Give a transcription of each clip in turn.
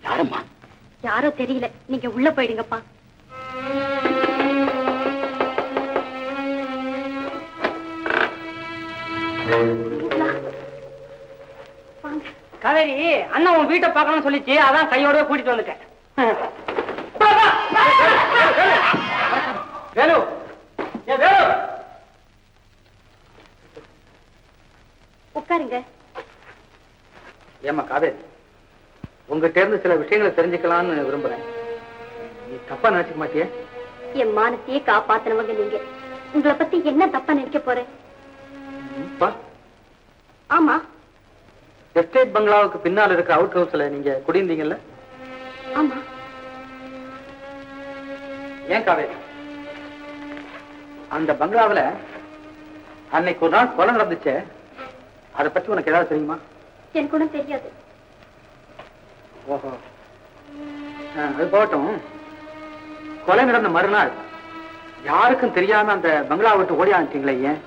யாரம்மா? யாரோ தெரியல, நீங்க உள்ள போயிடுங்கப்பா. காவேரி, அண்ணா உன் வீட்டை பார்க்கணும்னு சொல்லிச்சு, அதான் கையோட கூட்டிட்டு வந்துட்டேன். வேலு, வேலு, உட்காருங்க. ஏமா காவேரி, உங்ககிட்ட இருந்து சில விஷயங்களை தெரிஞ்சுக்கலாம்னு விரும்புறேன். நீ தப்பா நினைச்சுக்க மாட்டியே? என் மானத்தையே காப்பாத்தினவங்க நீங்க. உங்களை பத்தி என்ன தப்பா நினைக்க போறேன்? ஆமா, எஸ்டேட் பங்களாவுக்கு பின்னால் இருக்கிற அவுட் ஹவுஸ்ல நீங்க குடியிருந்தீங்கல்ல? ஆமா. ஏன் காவேரி, அந்த பங்களாவில அன்னைக்கு ஒரு நாள் கொலை நடந்துச்சே, அதை பத்தி உனக்கு ஏதாவது தெரியுமா? எனக்கு ஒண்ணும் தெரியாது. ஓஹோ, அது போகட்டும். கொலை நடந்த மறுநாள் யாருக்கும் தெரியாம அந்த பங்களா விட்டு ஓடி ஆனிட்டீங்களே, ஏன்?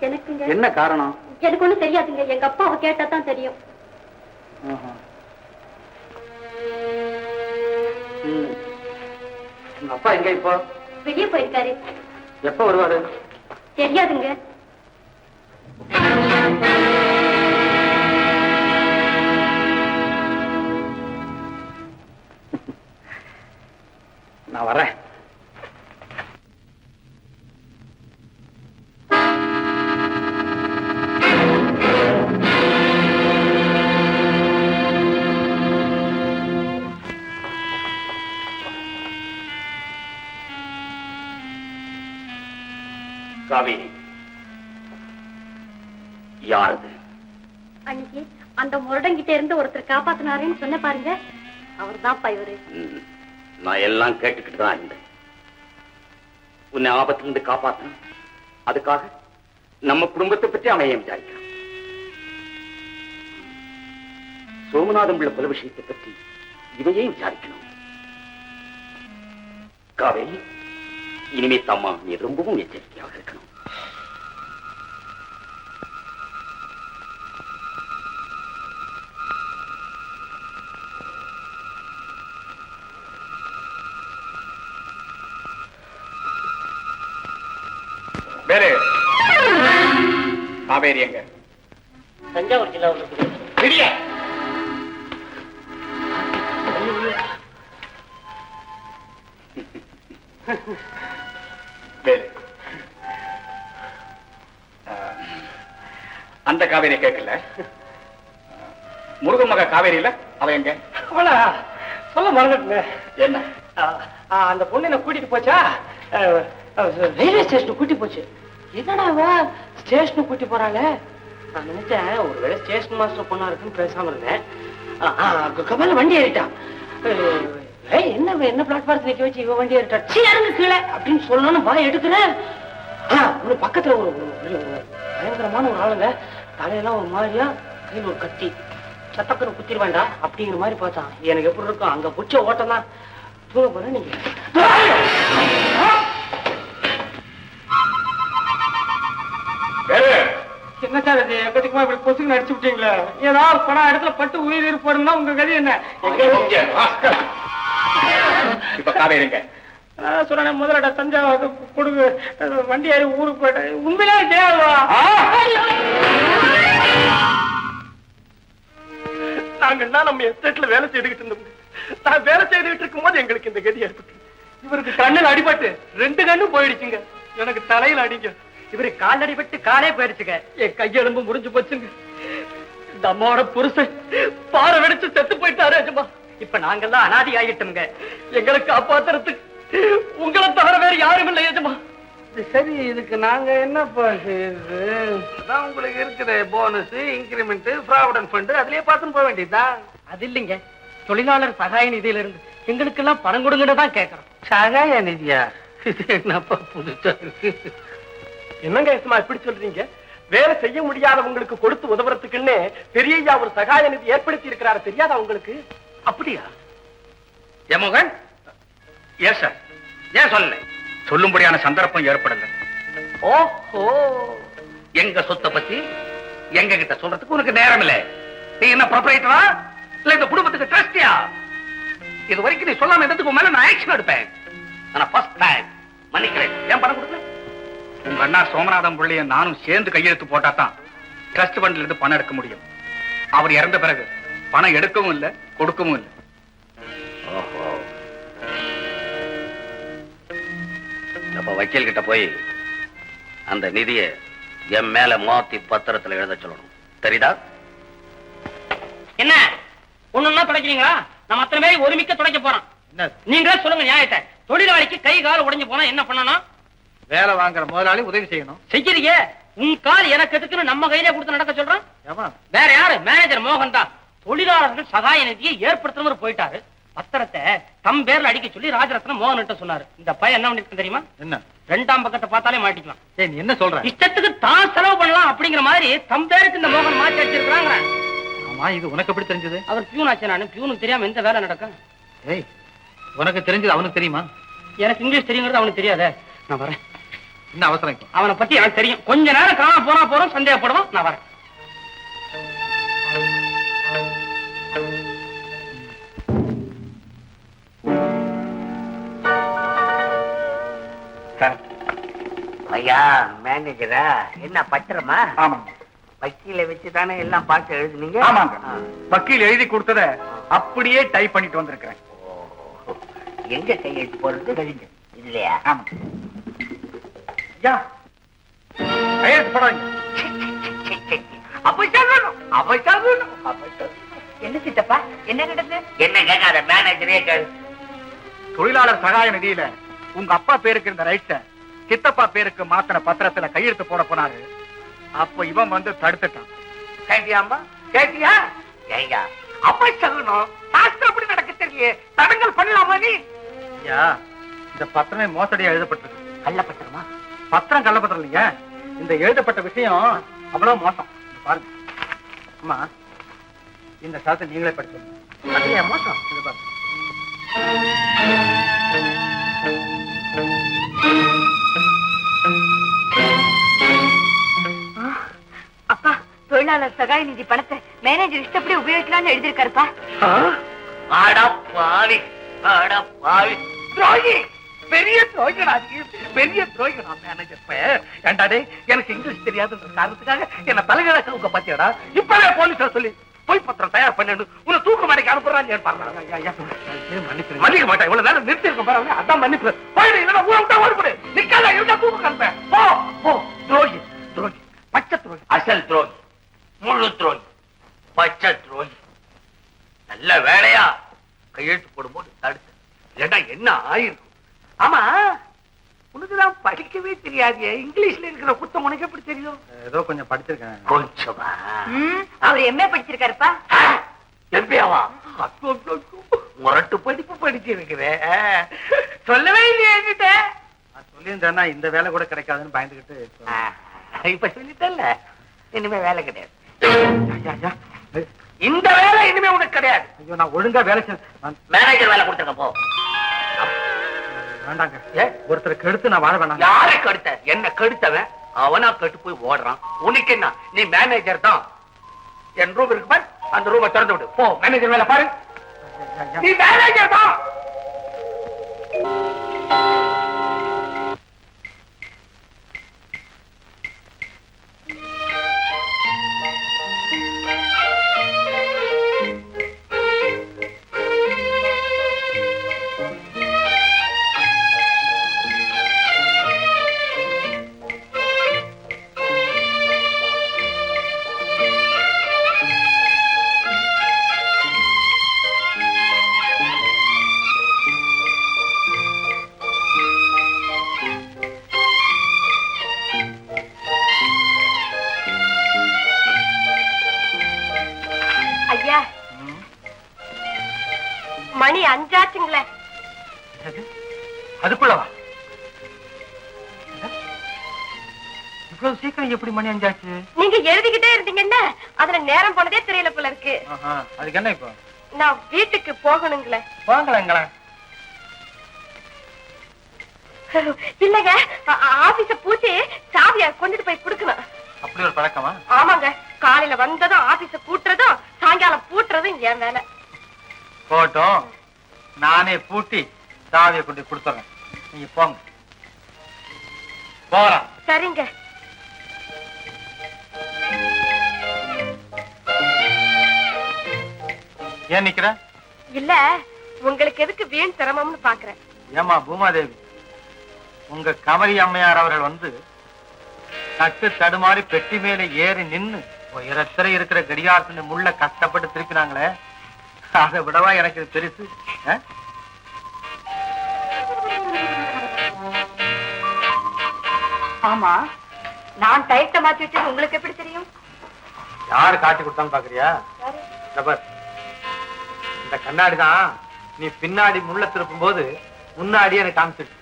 எனக்கு என்ன காரணம்? எனக்கு ஒண்ணும் தெரியாதுங்க. எங்க அப்பாவை கேட்டா தான் தெரியும். உங்க அப்பா எங்க இப்போ? வெளியே போயிருக்காரு. எப்ப வருவாரு? தெரியாதுங்க. நான் வரேன். காவேரி, யாரது? அன்னைக்கு அந்த முரடங்கிட்ட இருந்து ஒருத்தர் காப்பாத்தினாருன்னு சொன்ன பாருங்க, அவர் தான் இவரு. நான் எல்லாம் கேட்டுக்கிட்டு தான் இருந்தேன். உன்னை ஆபத்திலிருந்து காப்பாத்தணும், அதுக்காக நம்ம குடும்பத்தை பற்றி அவன் விசாரிக்கிறான். சோமநாதம் உள்ள பல விஷயத்தை பற்றி இவையே விசாரிக்கணும். காவேரி, இனிமே தம்மா நீ ரொம்பவும் எச்சரிக்கையாக இருக்கணும். வேறு காவேரி எங்க? தஞ்சாவூர் ஜில்லாவில் பெரிய அந்த காவேரி கேட்கல. முருகன் மக காவேரி இல்ல, அவ எங்க? அவளா சொல்ல மறந்துட்டுங்க. என்ன? அந்த பொண்ணு என்ன கூட்டிட்டு போச்சா, ரயில்வே ஸ்டேஷனுக்கு கூட்டி போச்சு. என்னடா ஸ்டேஷனுக்கு கூட்டி போறாங்க? நான் நினைச்சேன் ஒருவேளை ஸ்டேஷன் மாஸ்டர் பொண்ணா இருக்குன்னு பேசாம இருந்தேன். கமல வண்டி ஏறிட்டான். என்ன என்ன பிளாட்பாரத்தில் நிக்க வச்சு இவ வண்டி ஏறிட்டா, சீரங்க கீழே அப்படின்னு சொல்லணும்னு வா எடுக்கிறேன். பக்கத்துல ஒரு பயங்கரமான ஒரு ஆளுங்க, தலையெல்லாம் ஒரு மாதிரியா, கையில் ஒரு கத்தி, சத்தக்கன்னு குத்திர வேண்டாம் அப்படிங்கிற மாதிரி பார்த்தான். எனக்கு எப்படி இருக்கும், அங்க புச்ச ஓட்டம் தான். தூங்க போறேன். நீங்க என்ன சார் இது எக்கத்துக்குமா இப்படி பொசுக்கு நடிச்சு விட்டீங்களா? ஏதாவது பணம் இடத்துல பட்டு உயிர் இருப்போம்னா உங்க கதை என்ன? இப்ப காவேரிங்க சொன்ன முதலட தஞ்சாவூர் கொடுங்க, வண்டி ஏறி ஊருக்கு போயிட்டேன். உண்மையிலே தேவா நாங்கன்னா நம்ம எஸ்டேட்ல வேலை செய்துகிட்டு இருந்தோம். நான் வேலை செய்துகிட்டு இருக்கும் போது எங்களுக்கு இந்த கதி ஏற்பட்டு, இவருக்கு கண்ணில் அடிபட்டு 2 கண்ணும் போயிடுச்சுங்க. எனக்கு தலையில் அடிங்க, இவரு கால் அடிபட்டு காலே போயிடுச்சுங்க. என் கையெலும்பு முடிஞ்சு போச்சுங்க. இந்த அம்மாவோட புருஷன் பாறை வெடிச்சு செத்து போயிட்டாரு. அஜமா, இப்ப நாங்கெல்லாம் அனாதி ஆகிட்டோம்ங்க. எங்களை காப்பாத்துறதுக்கு உங்களை தவிர வேற யாரும் இல்லை. அஜமா, சரி, இதுக்கு நாங்க என்னப்பா செய்யுது? அதான் உங்களுக்கு இருக்கிற போனஸ், இன்கிரிமெண்ட், ப்ராவிடன்ட் ஃபண்ட் அதுலயே பார்த்துன்னு போக வேண்டியதுதான். அது இல்லைங்க, தொழிலாளர் சகாய நிதியில இருந்து எங்களுக்கு எல்லாம் பணம் கொடுங்கன்னு தான் கேட்கறோம். சகாய நிதியா? இது என்னப்பா புதுசா இருக்கு? என்னங்க இப்படி சொல்றீங்க? வேலை செய்ய முடியாதவங்களுக்கு கொடுத்து உதவுறதுக்குன்னு பெரியய்யா ஒரு சகாய நிதி ஏற்படுத்தி இருக்கிறாரு, தெரியாதா உங்களுக்கு? அப்படியா? மோகன் எஸ் சார். ஏன் சொல்லல? சொல்லும்படியான சந்தர்ப்பம் ஏற்படல. ஓஹோ, எங்க சொத்தை பத்தி எங்க கிட்ட சொல்றதுக்கு உனக்கு நேரம் இல்ல. நீ என்ன ப்ரொப்ரைட்டரா இல்ல இந்த குடும்பத்துக்கு ட்ரஸ்டியா? இது வரைக்கும் நீ சொல்லாம இருந்ததுக்கு மேல நான் ஆக்ஷன் எடுப்பேன். ஆனா ஃபர்ஸ்ட் டைம் மன்னிக்கிறேன். ஏன் பணம் கொடுக்கல? உங்க அண்ணா சோமநாதம் பிள்ளைய நானும் சேர்ந்து கையெழுத்து போட்டா தான் ட்ரஸ்ட் ஃபண்ட்ல இருந்து பணம் எடுக்க முடியும். அவர் இறந்த பிறகு பணம் எடுக்கவும் இல்ல, கொடுக்கவும் இல்ல. ஓஹோ, அப்ப வக்கீல் கிட்ட போய் அந்த நிதியை என் மேல மாத்தி பத்திரத்துல எழுத சொல்லணும். தெரியுதா? என்ன ஒண்ணுன்னா துடைக்கிறீங்களா? நம்ம அத்தனை பேரை ஒருமிக்க துடைக்க போறோம். நீங்களே சொல்லுங்க நியாயத்தை. தொழிலாளிக்கு கை கால் உடைஞ்சு போனா என்ன பண்ணணும்? வேலை வாங்குற முதலாளி உதவி செய்யணும். செய்யறீங்க. உன் கால் எனக்கு எதுக்குன்னு நம்ம கையிலே கொடுத்து நடக்க சொல்றோம். வேற யாரு? மேனேஜர் மோகன் தான். தொழிலாளர்கள் சகாய நிதியை ஏற்படுத்தணும் போயிட்டாரு. பத்திரத்தை தம் பேர்ல அடிக்க சொல்லி ராஜரத்னம் மோகன் சொன்னாரு. இந்த பையன் என்ன பண்ணிருக்கு தெரியுமா? என்ன? 2ஆம் பக்கத்தை பார்த்தாலே மாட்டிக்கலாம். நீ என்ன சொல்ற? இஷ்டத்துக்கு தான் செலவு பண்ணலாம் அப்படிங்கிற மாதிரி தம் பேருக்கு இந்த மோகன் மாற்றி அடிச்சிருக்காங்க. ஆமா, இது உனக்கு எப்படி தெரிஞ்சது? அவர் பியூன் ஆச்சு. நானு பியூனுக்கு தெரியாம எந்த வேலை நடக்கும்? ஏய், உனக்கு தெரிஞ்சது அவனுக்கு தெரியுமா? எனக்கு இங்கிலீஷ் தெரியுங்கிறது அவனுக்கு தெரியாத. நான் வரேன். என்ன அவசரம் இப்போ? அவனை பத்தி எனக்கு தெரியும். கொஞ்ச நேரம் காண போனா போறோம், சந்தேகப்படுவான். நான் வரேன். ஐயா மேனேஜரா, என்ன பத்திரமா? ஆமாங்க. வக்கீல வச்சுதானே எல்லாம் பார்த்து எழுதுனீங்க? ஆமாங்க. வக்கீல் எழுதி கொடுத்தத அப்படியே டைப் பண்ணிட்டு வந்திருக்கிறேன். எங்க கையெழுத்து போறது? இல்லையா? ஆமா. யா, கையெழுத்து போடாதீங்க. என்ன சித்தப்பா, என்ன நடந்தது? என்ன கேட்காத, மேனேஜரே கேளு. தொழிலாளர் சகாய நிதியில உங்க அப்பா பேருக்கு இருந்த ரைட்ஸ சித்தப்பா பேருக்கு மாத்தின பத்திரத்துல கையெழுத்து போட போனாரு. அப்ப இவன் வந்து தடுத்துட்டான். கேட்டியாம்பா? கேட்டியா? ஏங்க அப்ப சொல்லணும். சாஸ்திரம் அப்படி நடக்க தெரியல. தடங்கல் பண்ணலாமா நீ? ஐயா, இந்த பத்திரமே மோசடியா எழுதப்பட்டிருக்கு. கள்ள பத்திரமா? பத்திரம் கள்ளப்பத்திரம் இல்லைங்க. இந்த எழுதப்பட்ட விஷயம் அவ்வளவு மோசம். இங்க பாருங்க. அம்மா, இந்த சாதத்தை நீங்களே படிச்சுங்க. அதுலயா மோசம்? இங்க பாருங்க. அப்பா, தொழிலாளர் சகாய நிதி பணத்தை மேனேஜர் இஷ்டப்படி உபயோகிக்கலாம்னு எழுதியிருக்காருப்பா. அடப்பாவி, அடப்பாவி, துரோகி, பெரிய துரோகிடா, பெரிய துரோகிடா மேனேஜர். ஏண்டாடே, எனக்கு இங்கிலீஷ் தெரியாதுன்ற காரணத்துக்காக என்ன தலைகளாக உங்க பாத்தியாடா? இப்பவே போலீஸ்ல சொல்லி போய் பத்திரம் தயார் பண்ணு. உன்னை தூக்கு மாடைக்கு அனுப்புறான்னு மன்னிக்க மாட்டேன். இவ்வளவு நேரம் நிறுத்தி இருக்க பாருங்க. அதான் மன்னிப்பு. போயிடு, இல்லைன்னா ஊரை விட்டா ஓடிப்படு. நிக்காத, இருந்தா தூக்கு கலப்பேன். போ போ. துரோகி, துரோகி, பச்சை துரோகி, அசல் துரோகி, முழு துரோகி, பச்சை துரோகி. நல்ல வேலையா கையெழுத்து போடும்போது தடுத்து, இல்லைன்னா என்ன ஆயிருக்கும்? ஆமா, உனக்குதான் படிக்கவே தெரியாது. இங்கிலீஷ்ல இருக்கிற புத்தகம் உனக்கு எப்படி தெரியும்? ஏதோ கொஞ்சம் படிச்சிருக்கேன். கொஞ்சமா? அவர் எம்ஏ படிச்சிருக்காருப்பா. எம்பியாவா? முரட்டு படிப்பு படிச்சிருக்கிறேன். சொல்லவே இல்லையே என்கிட்ட. நான் சொல்லியிருந்தேன்னா இந்த வேலை கூட கிடைக்காதுன்னு பயந்துகிட்டு. இப்ப சொல்லிட்டல்ல, இனிமே வேலை கிடையாது. ஐயா, ஐயா, இந்த வேலை இனிமே உனக்கு கிடையாது. ஐயோ, நான் ஒழுங்கா வேலை மேனேஜர் வேலை கொடுத்துருக்க போ. வேண்டாங்க. ஒருத்தர் கெடுத்து நான் வாழ வேணாம். யாரை கெடுத்த? என்ன கெடுத்தவன் அவனா கெட்டு போய் ஓடுறான். உனக்கு என்ன? நீ மேனேஜர் தான். என் ரூம் இருக்கு பாரு, அந்த ரூமை திறந்து விடு. போ, மேனேஜர் வேலை பாரு. நீ மேனேஜர் தான். மணி 5 ஆச்சுங்களே. அதுக்குள்ளவா? இவ்வளவு சீக்கிரம் எப்படி மணி 5 ஆச்சு? நீங்க எழுதிக்கிட்டே இருந்தீங்கன்னா அதுல நேரம் போனதே தெரியல போல இருக்கு. அதுக்கு என்ன இப்போ? நான் வீட்டுக்கு போகணுங்களே. போங்களேங்களா? இல்லங்க, ஆபீஸ பூட்டி சாவிய கொண்டுட்டு போய் கொடுக்கணும். அப்படி ஒரு பழக்கமா? ஆமாங்க, காலையில வந்ததும் ஆபீஸ கூட்டுறதும் சாயங்காலம் பூட்டுறதும் என் வேலை. போட்டோம், நானே பூட்டி சாவியை கொண்டு கொடுத்துறேன். நீங்க போங்க. போறேன். சரிங்க. ஏன் நிக்கிற? இல்ல, உங்களுக்கு எதுக்கு வீண் சிரமம்னு பாக்குறேன். ஏமா பூமாதேவி, உங்க கமரி அம்மையார் அவர்கள் வந்து தட்டு தடுமாறி பெட்டி மேல ஏறி நின்னு உயரத்தில இருக்கிற கடிகாரத்தின் முள்ள கஷ்டப்பட்டு திருப்பினாங்களே, அதை விடவா எனக்கு இது பெருசு? ஆமா, நான் டைட்ட மாத்தி வச்சது உங்களுக்கு எப்படி தெரியும்? யாரு காட்டி கொடுத்தான்னு பாக்குறியா? இந்த கண்ணாடி தான் நீ பின்னாடி முள்ள திருப்பும் போது முன்னாடி எனக்கு காமிச்சிருக்கு.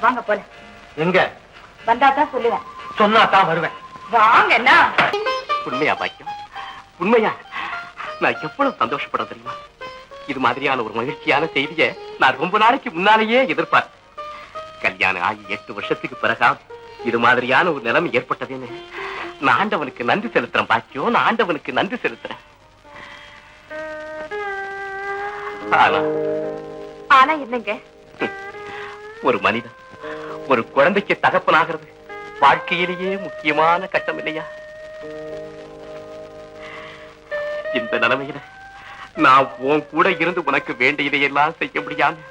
வாங்க போல. எங்க வந்தா தான் சொல்லுவேன். சொன்னா தான் வருவேன். வாங்க. என்ன உண்மையா பாக்கியம்? உண்மையா? நான் எவ்வளவு சந்தோஷப்பட தெரியுமா? இது மாதிரியான ஒரு மகிழ்ச்சியான செய்தியை நான் ரொம்ப நாளைக்கு முன்னாலேயே எதிர்பார்த்தேன். கல்யாணம் ஆகி 8 வருஷத்துக்கு பிறகா இது மாதிரியான ஒரு நிலைமை ஏற்பட்டதுன்னு நான் ஆண்டவனுக்கு நன்றி செலுத்துறேன் பாக்கியம். நான் ஆண்டவனுக்கு நன்றி செலுத்துறேன். ஆனா என்னங்க, ஒரு மனிதன் ஒரு குழந்தைக்கு தகப்பனாகிறது வாழ்க்கையிலேயே முக்கியமான கட்டம் இல்லையா? இந்த நிலைமையில நான் உன் கூட இருந்து உனக்கு வேண்டியதையெல்லாம் செய்ய முடியாம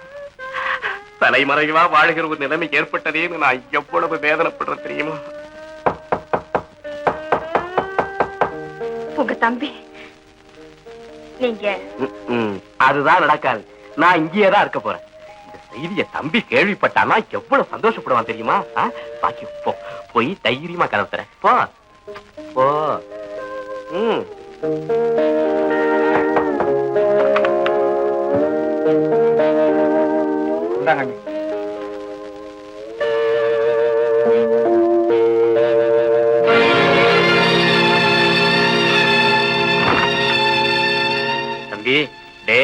தலைமறைவா வாழுகிற ஒரு நிலைமை ஏற்பட்டதேன்னு நான் எவ்வளவு வேதனைப்படுறேன் தெரியுமா? உங்க தம்பி நீங்க அதுதான் நடக்காது. நான் இங்கேயேதான் இருக்க போறேன். இந்த செய்திய தம்பி கேள்விப்பட்டானா எவ்வளவு சந்தோஷப்படுவான் தெரியுமா? பாக்கி போ, போய் தைரியமா கதவு தரேன். போ போ. தம்பி, டே,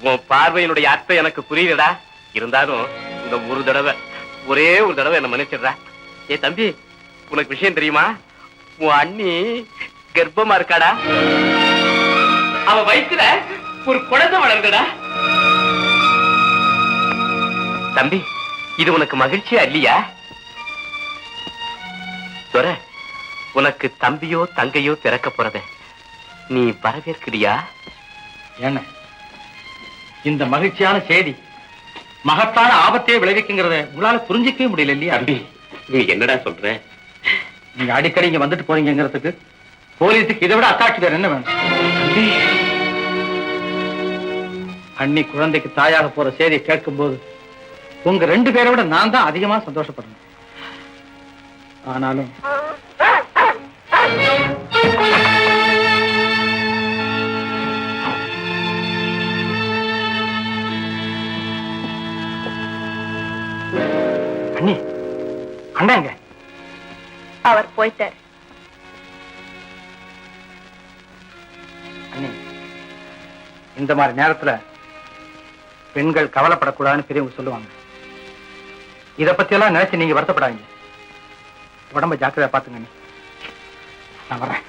உன் பார்வையினுடைய அர்த்தம் எனக்கு புரியுதுடா. இருந்தாலும் இந்த ஒரு தடவை, ஒரே ஒரு தடவை என்ன மன்னிச்சிடுறா. ஏ தம்பி, உனக்கு விஷயம் தெரியுமா? உன் அண்ணி கர்ப்பமா இருக்காடா. அவ வயித்துல ஒரு குழந்தை வளர்ந்தடா. தம்பி, இது உனக்கு மகிழ்ச்சியா இல்லையா? துரை, உனக்கு தம்பியோ தங்கையோ பிறக்க போறத நீ வரவேற்கிறியா? என்ன இந்த மகிழ்ச்சியான செய்தி மகத்தான ஆபத்தையே விளைவிக்குங்கிறத உங்களால புரிஞ்சிக்கவே முடியல இல்லையா? நீ என்னடா சொல்ற? நீங்க அடிக்கடி இங்க வந்துட்டு போறீங்கிறதுக்கு போலீஸுக்கு இதை விட அத்தாட்சி வேற என்ன வேணும்? அண்ணி குழந்தைக்கு தாயாக போற செய்தியை கேட்கும் போது உங்க 2 பேரை விட நான் தான் அதிகமா சந்தோஷப்படுறேன். ஆனாலும் அண்ணி, அண்ணாங்க அவர் போயிட்டார். அண்ணி, இந்த மாதிரி நேரத்துல பெண்கள் கவலைப்படக்கூடாதுன்னு பெரியவங்க சொல்லுவாங்க. இத பத்தி எல்லாம் நினைச்சு நீங்க வருத்தப்படாதீங்க. உடம்ப ஜாக்கிரதையா பாத்துங்க அண்ணி. நான் வர்றேன்.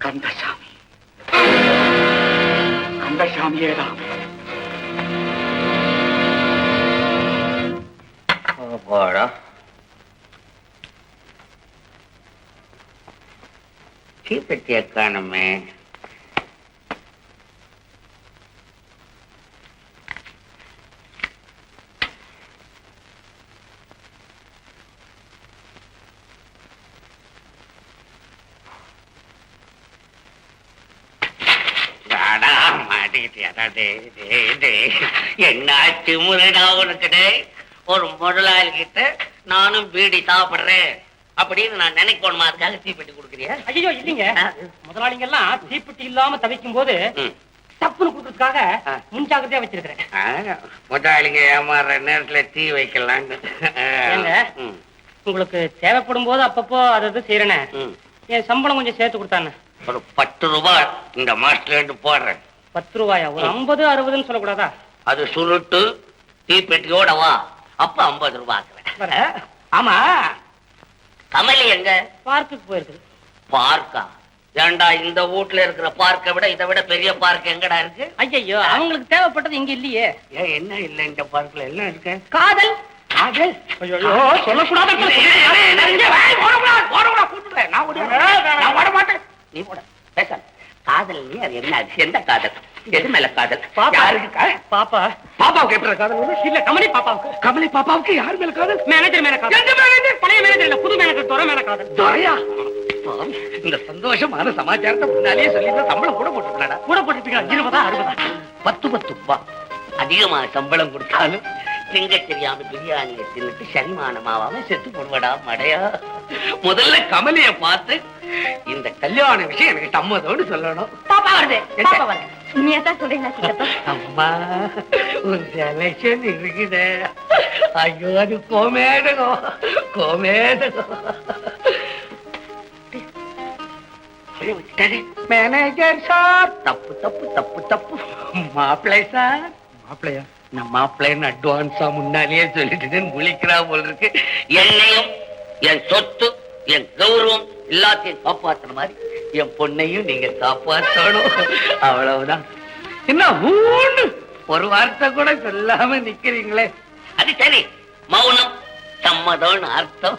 கந்தசாமி, கந்தசாமியேதான். போடா. தீப்பெட்டியை காணுமே. மாடி மாட்டிக்கிட்டியா? என்ன திமுறடா உனக்கு? ஒரு முதலாளி கிட்ட நானும் பீடி சாப்பிடுறேன் அப்படின்னு நான் நினைக்கணுமா? அதுக்காக தீப்பெட்டி கொடுக்குறியா? ஐயோ இல்லீங்க, முதலாளிங்க எல்லாம் தீப்பெட்டி இல்லாம தவிக்கும் போது தப்புன்னு கொடுக்கறதுக்காக முன்ஜாகிரதையா வச்சிருக்கிறேன். முதலாளிங்க ஏமாறுற நேரத்துல தீ வைக்கலான்னு. உங்களுக்கு தேவைப்படும் போது அப்பப்போ அதை செய்யறேனே. என் சம்பளம் கொஞ்சம் சேர்த்து கொடுத்தானே. ஒரு 10 ரூபாய் இந்த மாசத்துல இருந்து போடுறேன். 10 ரூபாயா? ஒரு 50 60ன்னு சொல்லக்கூடாதா? அது சுருட்டு தீப்பெட்டியோட வா, அப்ப 50 ரூபாய். ஆமா, கமலி எங்க? பார்க்குக்கு போயிருக்குது. பார்க்கா? ஏண்டா, இந்த வீட்டுல இருக்கிற பார்க்கை விட இதை விட பெரிய பார்க் எங்கடா இருக்கு? ஐயோ, அவங்களுக்கு தேவைப்பட்டது இங்க இல்லையே. ஏன் என்ன இல்ல இந்த பார்க்ல? என்ன இருக்கு? காதல். காதல்? ஐயோ சொல்லக்கூடாது. நீ போட பேச. காதல் நீ அது என்ன? எந்த காதல்? எது மேல காதல்? யாருக்கு? பாப்பா. பாப்பாவுக்கு எப்படி காதல்? இல்ல, கமலி பாப்பாவுக்கு. கமலி பாப்பாவுக்கு யார் மேல காதல்? மேனேஜர் மேல காதல். பழைய மேனேஜர் இல்ல, புது மேனேஜர் துறை மேல காதல். துரையா? இந்த சந்தோஷமான சமாச்சாரத்தை முன்னாலேயே சொல்லி சம்பளம் கூட போட்டுருக்கா? கூட போட்டுருக்கீங்க. 20 60? 10 ரூபாய் அதிகமா சம்பளம் கொடுத்தாலும் திங்க தெரியாம பிரியாணியை தின்னுட்டு சனிமானமாவாம செத்து போடுவடா மடையா. முதல்ல கமலிய பார்த்து இந்த கல்யாண விஷயம் எனக்கு சம்மதம்னு சொல்லணும். பாப்பா வருது. பாப்பா வருது. உண்மையா தான் சொல்றீங்களா சித்தப்பா? அம்மா, ஒரு செலக்ஷன் இருக்குதே. ஐயோ, அது கோமேடகம் கோமேடகம். மேனேஜர் சார், தப்பு தப்பு தப்பு தப்பு. மாப்பிள்ளை சார். மாப்பிள்ளையா? நான் மாப்பிள்ளைன்னு அட்வான்ஸா முன்னாலேயே சொல்லிட்டு முழிக்கிறா போல இருக்கு. என்னையும் என் சொத்து என் கௌரவம் எல்லாத்தையும் காப்பாத்துற மாதிரி என் பொண்ணையும் நீங்க காப்பாற்றணும். அவ்வளவுதான். என்ன ஊன்னு ஒரு வார்த்தை கூட சொல்லாம நிக்கிறீங்களே? அது சரி, மௌனம் சம்மதம்னு அர்த்தம்.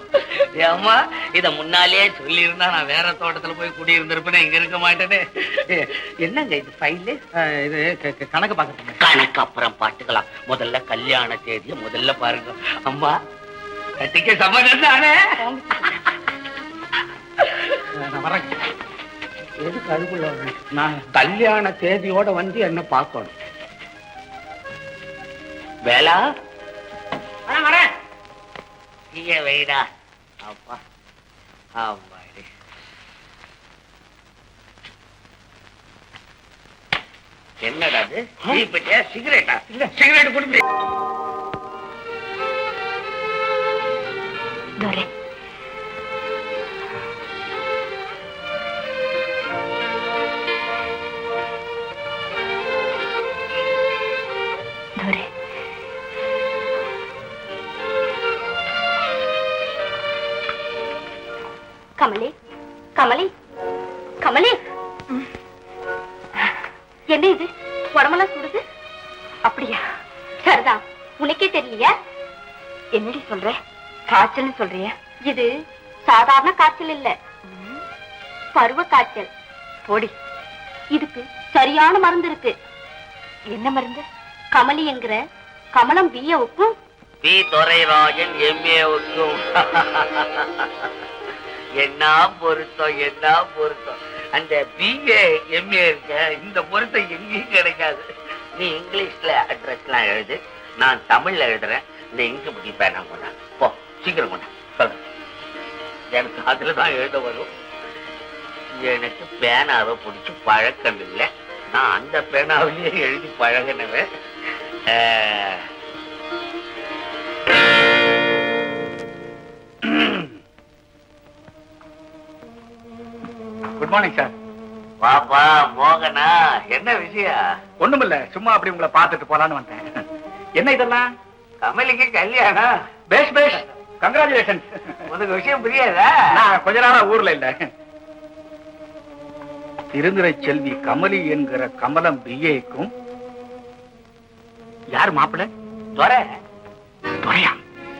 ஏமா, இத முன்னாலேயே சொல்லி இருந்தா நான் வேற தோட்டத்துல போய் குடியிருந்திருப்பேன். இங்க இருக்க மாட்டேனே. என்னங்க இது ஃபைலு? இது கணக்கு பாக்க. கணக்கு அப்புறம் பாத்துக்கலாம். முதல்ல கல்யாண தேதியை முதல்ல பாருங்க. அம்மா, கட்டிக்க சம்மதம் தானே? நான் வரேன். எதுக்கு அதுக்குள்ள நான் கல்யாண தேதியோட வந்து என்ன பார்க்கணும்? வேலா வரேன். இங்க வைடா. அப்பா ஆமாடி. என்னடா அது? தீப்பெட்டியா சிகரெட்டா? இல்ல, சிகரெட் கொடுத்து. துரை, துரை, கமலி, கமலி, கமலி. என்ன இது? உடம்பெல்லாம் சுடுது. அப்படியா? சரிதான். உனக்கே தெரியலையா? என்னடி சொல்ற? காய்ச்சல் சொல்றிய? இது சாதாரண காய்ச்சல் இல்ல, பருவ காய்ச்சல். போடி, இதுக்கு சரியான மருந்து இருக்கு. என்ன மருந்து? கமலி என்கிற கமலம் பிஏவுக்கும் பி துரைராஜன் எம்ஏவுக்கும். என்ன பொருத்தம், என்ன பொருத்தம். அந்த பிஏ எம்ஏ இருக்க இந்த பொருத்தம் எங்கேயும் கிடைக்காது. நீ இங்கிலீஷ்ல அட்ரஸ் எல்லாம் எழுது, நான் தமிழ்ல எழுதுறேன். இந்த இங்கு பிடி பேனா கொண்டா. போ, சீக்கிரம் கொண்டா. சொல்ல, எனக்கு அதுலதான் எழுத வரும். எனக்கு பேனாவை பிடிச்சி பழக்கம் இல்லை. நான் அந்த பேனாவிலேயே எழுதி பழகினவன். Good morning sir. பாப்பா மோகனா, என்ன விஷயம்? ஒண்ணுமில்ல, சும்மா அப்படி உங்களை பார்த்துட்டு போலான்னு வந்தேன். என்ன இதெல்லாம்? கமலிக்கு கல்யாணம். பேஷ் பேஷ், கங்க்ராச்சுலேஷன். உனக்கு விஷயம் புரியாதா? நான் கொஞ்ச நாளா ஊர்ல இல்ல. திருநிறை செல்வி கமலி என்கிற கமலம் பிஏக்கும் யார் மாப்பிள்ள? துரை. துரையா?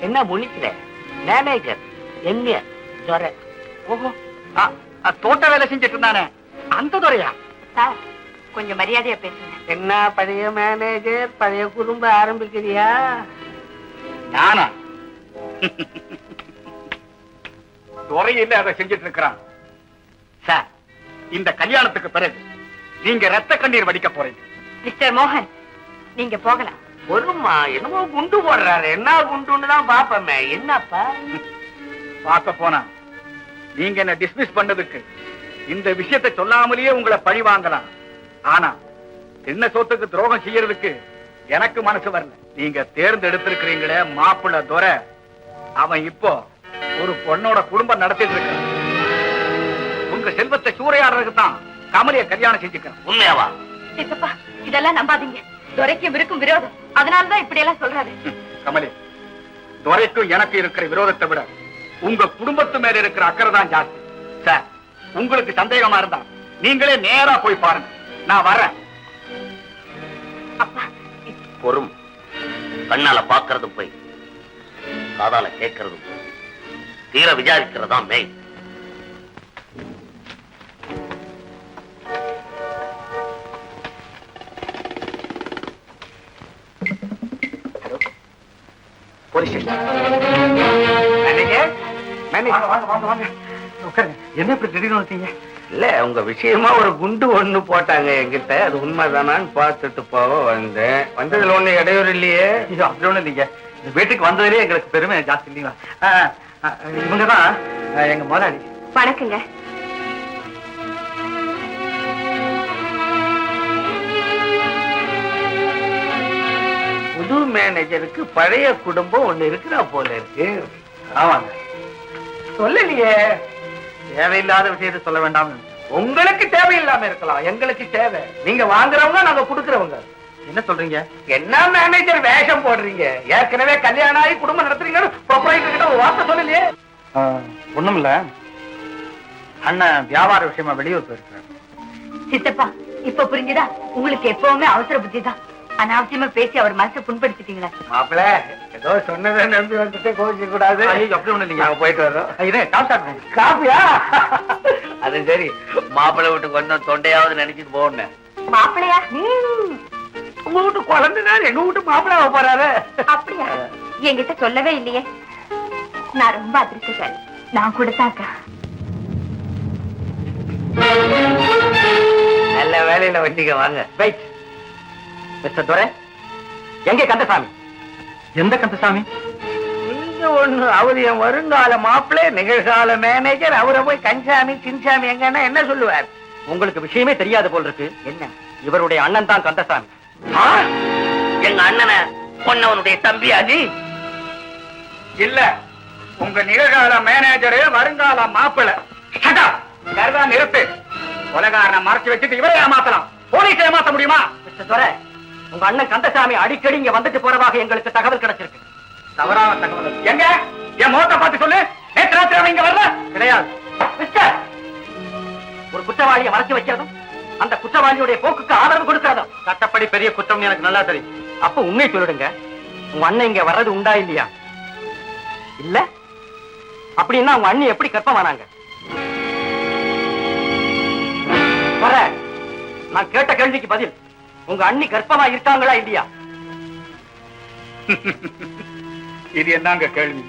என்ன முழிக்கிற? மேனேஜர் என்ன துரை? ஓஹோ, தோட்ட வேலை செஞ்சுட்டு இருந்தானே அந்த துரையா? சார், கொஞ்சம் மரியாதையா பேசுங்க. என்ன பழைய மேனேஜர், பழைய குடும்ப ஆரம்பிக்கிறியா? நானா? துறையில அதை செஞ்சுட்டு இருக்கிறான் சார். இந்த கல்யாணத்துக்கு பிறகு நீங்க ரத்த கண்ணீர் வடிக்க போறீங்க. மிஸ்டர் மோகன், நீங்க போகலாம். ஒருமா என்னமோ குண்டு போடுறாரு. என்ன குண்டுன்னு தான் பாப்பமே. என்னப்பா பார்க்க போனா நீங்க என்ன டிஸ்மிஸ் பண்ணதுக்கு இந்த விஷயத்தை சொல்லாமலேயே உங்களை பழி வாங்கலாம். ஆனா சின்ன சொத்துக்கு துரோகம் செய்யறதுக்கு எனக்கு மனசு வரல. நீங்க தேர்ந்தெடுத்திருக்கிறீங்களே மாப்பிள்ளை துரை, அவன் இப்போ ஒரு பொண்ணோட குடும்பம் நடத்திட்டு இருக்கான். உங்க செல்வத்தை சூறையாடுறதுக்கு தான் கமலிய கல்யாணம் செஞ்சுக்கிறேன். உண்மையாவா? சித்தப்பா, இதெல்லாம் நம்பாதீங்க. துரைக்கும் இருக்கும் விரோதம், அதனாலதான் இப்படி எல்லாம் சொல்றாரு. கமலி, துரைக்கும் எனக்கு இருக்கிற விரோதத்தை விட உங்க குடும்பத்து மேல இருக்கிற அக்கறை தான் ஜாஸ்தி. சார், உங்களுக்கு சந்தேகமா இருந்தா நீங்களே நேரா போய் பாருங்க. நான் வரேன். அப்பா, பொறும். கண்ணால பாக்குறதும் போய், காதால கேட்கறதும் போய், தீர விசாரிக்கிறதா மெய். Police station. என்ன இப்படி திடீர்னு வந்தீங்க? இல்ல, உங்க விஷயமா ஒரு குண்டு ஒண்ணு போட்டாங்க என்கிட்ட. அது உண்மைதானான்னு பார்த்துட்டு போக வந்தேன். வந்ததுல ஒண்ணு இடையூறு இல்லையே? இது அப்படி ஒண்ணு இல்லைங்க. இந்த வீட்டுக்கு வந்ததுலயே எங்களுக்கு பெருமை ஜாஸ்தி இல்லைங்களா? இவங்கதான் எங்க முதலாளி. வணக்கங்க. புது மேனேஜருக்கு பழைய குடும்பம் ஒண்ணு இருக்கிறா போல இருக்கு. ஆமாங்க. சொல்லலையே. தேவையில்லாத விஷயத்தை சொல்ல வேண்டாம். உங்களுக்கு தேவையில்லாம இருக்கலாம், எங்களுக்கு தேவை. நீங்க வாங்குறவங்க, நாங்க குடுக்கறவங்க. என்ன சொல்றீங்க? என்ன மேனேஜர் வேஷம் போடுறீங்க? ஏற்கனவே கல்யாணம் ஆகி குடும்பம் நடத்துறீங்கன்னு ப்ரொப்ரைட்டர் கிட்ட ஒரு வார்த்தை சொல்லலையே? ஒண்ணும் இல்ல, அண்ணன் வியாபார விஷயமா வெளியூர் போயிருக்காரு. சித்தப்பா, இப்ப புரிஞ்சுதா? உங்களுக்கு எப்பவுமே அவசர புத்தி தான். அனாவசியமா பேசி அவர் மனசை புண்படுத்திட்டீங்களா? மாப்பிள்ள, ஏதோ சொன்னதை நம்பி வந்துட்டு கோவிக்க கூடாது. அப்படி ஒண்ணு இல்லைங்க. நாங்க போயிட்டு வரோம். இதே டாப் சாப்பிடுங்க. காப்பியா? அது சரி, மாப்பிள்ளை வீட்டுக்கு வந்தோம், தொண்டையாவது நினைச்சிட்டு போகணும். மாப்பிளையா? உங்க வீட்டு குழந்தைனா எங்க வீட்டு மாப்பிள்ளை போறாரு. அப்படியா? என்கிட்ட சொல்லவே இல்லையே. நான் ரொம்ப அதிர்ஷ்டசாலி. நான் கொடுத்தாக்கா. நல்ல வேலையில வண்டிங்க. வாங்க. வெயிட். மிஸ்டர் துரை, எங்க கந்தசாமி? எந்த கந்தசாமி? இங்க ஒண்ணு. அவரு என் வருங்கால மாப்பிள்ளை, நிகழ்கால மேனேஜர். அவரை போய் கன்சாமி சின்சாமி எங்கன்னா என்ன சொல்லுவார்? உங்களுக்கு விஷயமே தெரியாது போல் இருக்கு. என்ன? இவருடைய அண்ணன் தான் கந்தசாமி. எங்க அண்ணனை பொண்ணவனுடைய தம்பி அது இல்ல, உங்க நிகழ்கால மேனேஜரு வருங்கால மாப்பிள்ளை. கருதா நிறுத்து. கொலைகாரனை மறைச்சு வச்சுட்டு இவரை ஏமாத்தலாம், போலீஸ் ஏமாத்த முடியுமா? மிஸ்டர் துரை, உங்க அண்ணன் கந்தசாமி அடிக்கடி இங்க வந்துட்டு போறதாக எங்களுக்கு தகவல் கிடைச்சிருக்கு. தவறான தகவல். எங்க என் முகத்தை பார்த்து சொல்லு. நேற்று ராத்திரி அவன் இங்க வரல. கிடையாது. மிஸ்டர், ஒரு குற்றவாளியை மறைச்சு வைக்கிறதும் அந்த குற்றவாளியுடைய போக்குக்கு ஆதரவு கொடுக்கிறதும் சட்டப்படி பெரிய குற்றம் எனக்கு நல்லா தெரியும். அப்ப உண்மை சொல்லிடுங்க, உங்க அண்ணன் இங்க வர்றது உண்டா இல்லையா? இல்ல அப்படின்னா உங்க அண்ணி எப்படி கர்ப்பமானாங்க? வர, நான் கேட்ட கேள்விக்கு பதில். உங்க அண்ணி கர்ப்பமா இருக்காங்களா இல்லையா? இது என்னங்க கேள்வி?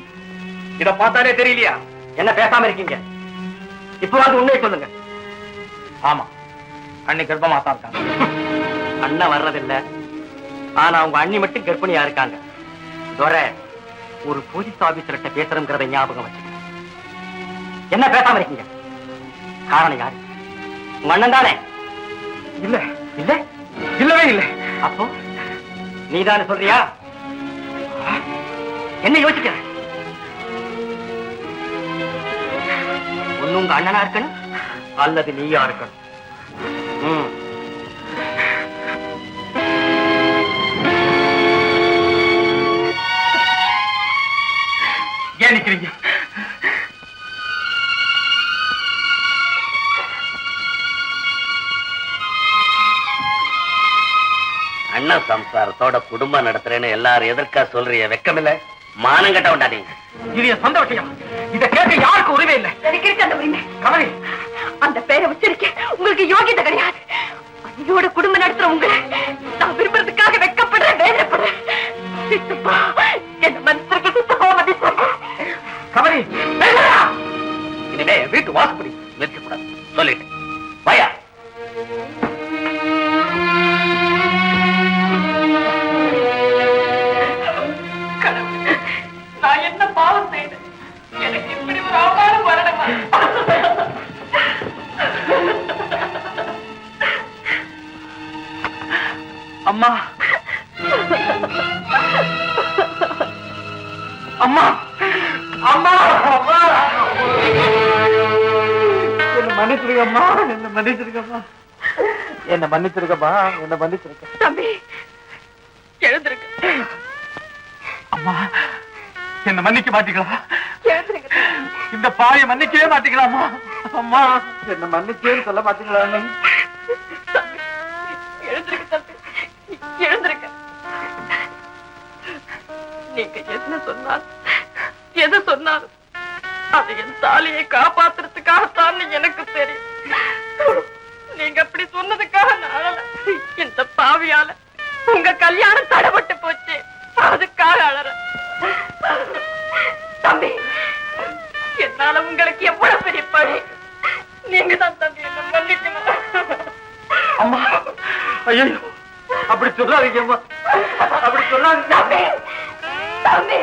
இத பார்த்தாலே தெரியலையா? என்ன பேசாம இருக்கீங்க? இப்பவாது உண்மையை சொல்லுங்க. ஆமா, அண்ணி கர்ப்பமா தான் இருக்காங்க. அண்ணன் வர்றதில்ல, ஆனா உங்க அண்ணி மட்டும் கர்ப்பிணியா இருக்காங்க. துரை, ஒரு போலீஸ் ஆபீசர்கிட்ட பேசுறோங்கிறத ஞாபகம் வச்சுக்க. என்ன பேசாம இருக்கீங்க? காரணம் யாரு? உங்க அண்ணன் தானே? இல்ல இல்ல, இல்லவே இல்லை. அப்போ நீதானே சொல்றியா? என்ன யோசிக்கிற? ஒண்ணு உங்க அண்ணனா இருக்கணும், அல்லது நீயா இருக்கணும். ஏன் நிக்கிறீங்க? அண்ணன் சம்சாரத்தோட குடும்பம் நடத்துறேன்னு எல்லாரும் எதற்கா சொல்றீங்க? வெக்கமில்ல? மானம் கட்ட விட்டாதீங்க. இது என் சொந்த விஷயம். இதை கேட்க யாருக்கு உரிமை இல்லை. எனக்கு இருக்கு அந்த உரிமை. கமலி, அந்த பேரை உச்சரிக்க உங்களுக்கு யோகியதை கிடையாது. அன்னியோட குடும்பம் நடத்துற உங்களை நான் விரும்புறதுக்காக வெக்கப்படுறேன், வேதனைப்படுறேன். சித்தப்பா, என்ன மனசுக்கு சித்தப்பா மதிச்சாங்க. கமலி, இனிமே வீட்டு வாசப்படி நிறுத்தக்கூடாது சொல்லிட்டு. பயா அம்மா அம்மா அம்மா அம்மா என்ன மன்னிச்சிருக்கம்மா, என்ன மன்னிச்சிருக்கம்மா, என்ன மன்னிச்சிருக்கம்மா, என்ன மன்னிச்சிருக்க. தம்பி எழுந்திருக்க. அம்மா என்ன மன்னிக்க மாட்டீங்களா? எழுந்திருக்க. இந்த பாயை மன்னிக்கவே மாட்டீங்களாமா? அம்மா என்ன மன்னிச்சேன்னு சொல்ல மாட்டீங்களா? தம்பி எழுந்திருக்க. தம்பி எழுந்திருக்க. நீங்க என்ன சொன்னாலும் எது சொன்னாலும் அது என் தாலியை காப்பாத்துறதுக்காகத்தான் எனக்கு தெரியும். நீங்க அப்படி சொன்னதுக்காக நான் இந்த பாவியால உங்க கல்யாணம் தடைபட்டு போச்சு, அதுக்காக அழறேன். தம்பி என்னால உங்களுக்கு எவ்வளவு பெரிய பழி, நீங்க தான் தம்பி என்ன மன்னிக்கணும். அம்மா ஐயோ அப்படி சொல்லாதீங்க அம்மா, அப்படி சொல்லாதீங்க. தம்பி